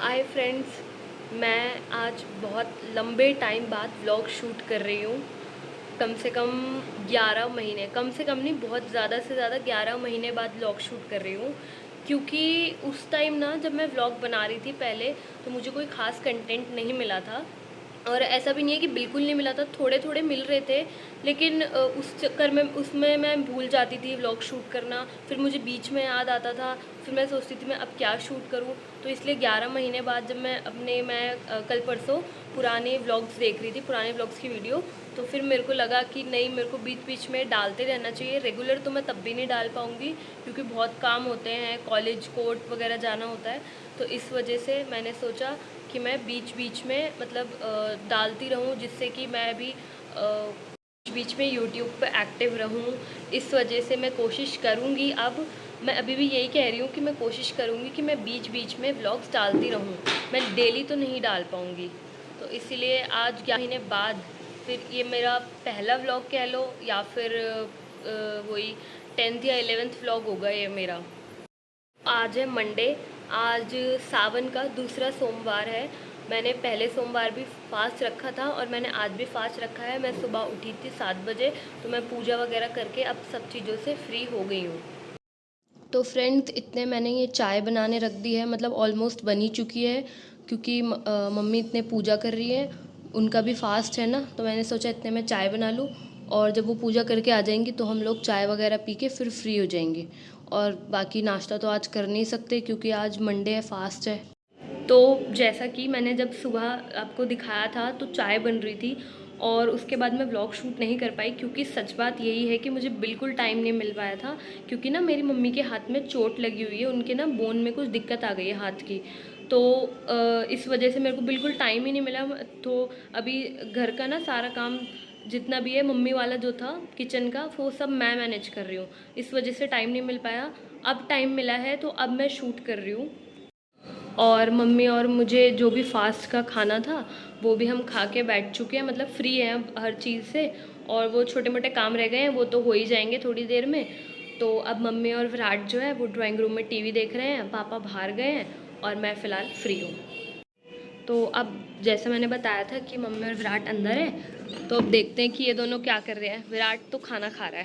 Hi friends, मैं आज बहुत लंबे टाइम बाद व्लॉग शूट कर रही हूँ। कम से कम 11 महीने, कम से कम नहीं, बहुत ज़्यादा से ज़्यादा 11 महीने बाद व्लॉग शूट कर रही हूँ। क्योंकि उस टाइम ना जब मैं व्लॉग बना रही थी पहले, तो मुझे कोई ख़ास कंटेंट नहीं मिला था। और ऐसा भी नहीं है कि बिल्कुल नहीं मिला था, थोड़े थोड़े मिल रहे थे। लेकिन उस चक्कर में उसमें मैं भूल जाती थी व्लॉग शूट करना। फिर मुझे बीच में याद आता था, फिर मैं सोचती थी मैं अब क्या शूट करूं। तो इसलिए 11 महीने बाद जब मैं कल परसों पुराने व्लॉग्स देख रही थी, पुराने व्लॉग्स की वीडियो, तो फिर मेरे को लगा कि नहीं, मेरे को बीच बीच में डालते रहना चाहिए। रेगुलर तो मैं तब भी नहीं डाल पाऊँगी क्योंकि बहुत काम होते हैं, कॉलेज कोर्ट वगैरह जाना होता है। तो इस वजह से मैंने सोचा कि मैं बीच बीच में मतलब डालती रहूं, जिससे कि मैं भी बीच बीच में यूट्यूब पे एक्टिव रहूं। इस वजह से मैं कोशिश करूंगी। अब मैं अभी भी यही कह रही हूँ कि मैं कोशिश करूंगी कि मैं बीच बीच में व्लॉग्स डालती रहूं। मैं डेली तो नहीं डाल पाऊंगी, तो इसीलिए आज 11 महीने बाद फिर ये मेरा पहला व्लॉग कह लो, या फिर वही 10th या 11th व्लॉग होगा ये मेरा। आज है मंडे। आज सावन का दूसरा सोमवार है। मैंने पहले सोमवार भी फास्ट रखा था और मैंने आज भी फास्ट रखा है। मैं सुबह उठी थी 7 बजे, तो मैं पूजा वगैरह करके अब सब चीज़ों से फ्री हो गई हूँ। तो फ्रेंड्स, इतने मैंने ये चाय बनाने रख दी है, मतलब ऑलमोस्ट बन ही चुकी है। क्योंकि मम्मी इतने पूजा कर रही है, उनका भी फास्ट है ना, तो मैंने सोचा इतने में चाय बना लूँ। और जब वो पूजा करके आ जाएंगी तो हम लोग चाय वगैरह पी के फिर फ्री हो जाएंगे। और बाकी नाश्ता तो आज कर नहीं सकते क्योंकि आज मंडे है, फास्ट है। तो जैसा कि मैंने जब सुबह आपको दिखाया था तो चाय बन रही थी, और उसके बाद मैं व्लॉग शूट नहीं कर पाई क्योंकि सच बात यही है कि मुझे बिल्कुल टाइम नहीं मिल पाया था। क्योंकि ना मेरी मम्मी के हाथ में चोट लगी हुई है, उनके ना बोन में कुछ दिक्कत आ गई है हाथ की। तो इस वजह से मेरे को बिल्कुल टाइम ही नहीं मिला। तो अभी घर का ना सारा काम जितना भी है, मम्मी वाला जो था किचन का, वो सब मैं मैनेज कर रही हूँ। इस वजह से टाइम नहीं मिल पाया। अब टाइम मिला है तो अब मैं शूट कर रही हूँ। और मम्मी और मुझे जो भी फास्ट का खाना था वो भी हम खा के बैठ चुके हैं, मतलब फ्री हैं अब हर चीज़ से। और वो छोटे मोटे काम रह गए हैं, वो तो हो ही जाएंगे थोड़ी देर में। तो अब मम्मी और विराट जो है वो ड्राइंग रूम में टीवी देख रहे हैं, पापा बाहर गए हैं और मैं फ़िलहाल फ्री हूँ। तो अब जैसे मैंने बताया था कि मम्मी और विराट अंदर है, तो अब देखते हैं कि ये दोनों क्या कर रहे हैं। विराट तो खाना खा रहा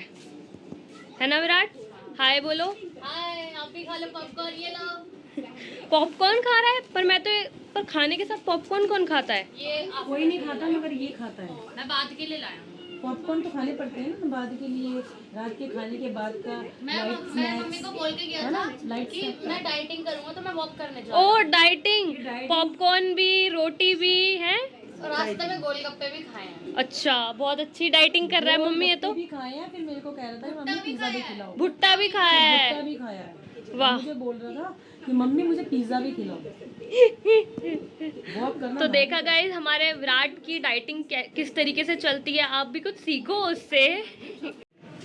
है ना विराट? हाय बोलो। हाय, आप भी खा लो पॉपकॉर्न, ये लो। पॉपकॉर्न खा रहा है? पर मैं तो, पर खाने के साथ पॉपकॉर्न कौन खाता है? ये कोई नहीं खाता मगर ये खाता है। मैं बाद के लिए लाया हूँ। पॉपकॉर्न तो खाने पड़ते हैं ना बाद के लिए, रात के खाने के बाद का मैं मम्मी को बोल के गया था कि मैं डाइटिंग करूंगा तो मैं वॉक करने जा रहा ओ हूँ। डाइटिंग, पॉपकॉर्न भी, रोटी भी है। और रास्ते में गोलगप्पे भी खाए हैं। अच्छा, बहुत अच्छी डाइटिंग कर रहा है मम्मी ये तो। भी खाए हैं, फिर मेरे को कह रहा था मम्मी पिज्जा भी खिलाओ। भुट्टा भी खाया भुट्टा है। भी खाया है। वाह। मुझे बोल रहा था कि मम्मी मुझे पिज्जा भी खिलाओ। वॉक करना तो देखा गाइस हमारे विराट की डाइटिंग किस तरीके से चलती है, आप भी कुछ सीखो उससे।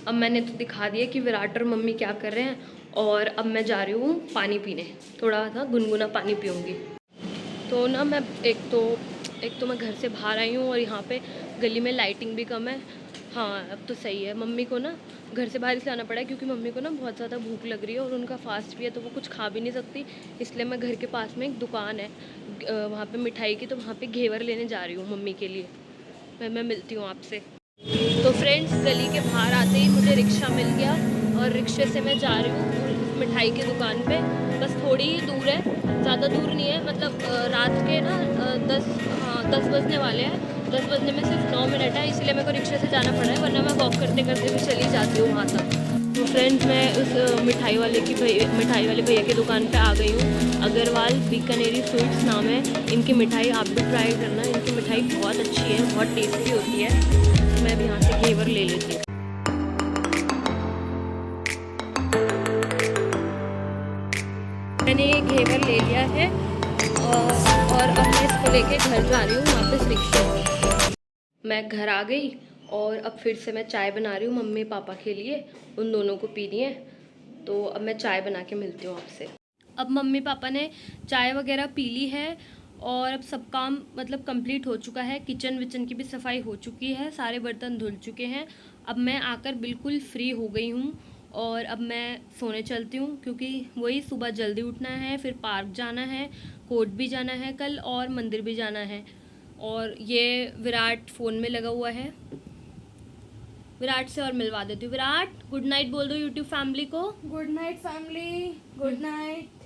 अब मैंने तो दिखा दिया कि विराट और मम्मी क्या कर रहे हैं, और अब मैं जा रही हूँ पानी पीने। थोड़ा सा गुनगुना पानी पीऊँगी। तो ना मैं एक तो मैं घर से बाहर आई हूँ और यहाँ पे गली में लाइटिंग भी कम है। हाँ अब तो सही है। मम्मी को ना घर से बाहर इसलिए आना पड़ा है क्योंकि मम्मी को ना बहुत ज़्यादा भूख लग रही है और उनका फास्ट भी है, तो वो कुछ खा भी नहीं सकती। इसलिए मैं घर के पास में एक दुकान है वहाँ पे मिठाई की, तो वहाँ पे घेवर लेने जा रही हूँ मम्मी के लिए। मैं मिलती हूँ आपसे। तो फ्रेंड्स, गली के बाहर आते ही मुझे रिक्शा मिल गया और रिक्शे से मैं जा रही हूँ मिठाई की दुकान पे। बस थोड़ी ही दूर है, ज़्यादा दूर नहीं है। मतलब रात के ना 10 बजने वाले हैं। 10 बजने में सिर्फ 9 मिनट है, इसलिए मेरे को रिक्शे से जाना पड़ रहा है, वरना मैं वॉक करते करते भी चली जाती हूँ वहाँ तक। तो फ्रेंड्स, मैं उस मिठाई वाले भैया की दुकान पे आ गई हूँ। अग्रवाल बीकानेरी स्वीट्स नाम है इनकी मिठाई, आप भी ट्राई करना। इनकी मिठाई बहुत अच्छी है, बहुत टेस्टी होती है। मैं अब यहाँ से घेवर ले लेती हूँ। मैंने ये घेवर ले लिया है और अब मैं इसको लेके घर जा रही हूँ वापस रिक्शे। मैं घर आ गई और अब फिर से मैं चाय बना रही हूँ मम्मी पापा के लिए, उन दोनों को पीनी है। तो अब मैं चाय बना के मिलती हूँ आपसे। अब मम्मी पापा ने चाय वगैरह पी ली है और अब सब काम मतलब कंप्लीट हो चुका है। किचन विचन की भी सफाई हो चुकी है, सारे बर्तन धुल चुके हैं। अब मैं आकर बिल्कुल फ्री हो गई हूँ और अब मैं सोने चलती हूँ क्योंकि वही सुबह जल्दी उठना है, फिर पार्क जाना है, कोर्ट भी जाना है कल और मंदिर भी जाना है। और ये विराट फ़ोन में लगा हुआ है, विराट से और मिलवा देती हूँ। विराट गुड नाइट बोल दो यूट्यूब फैमिली को। Good night family, good night.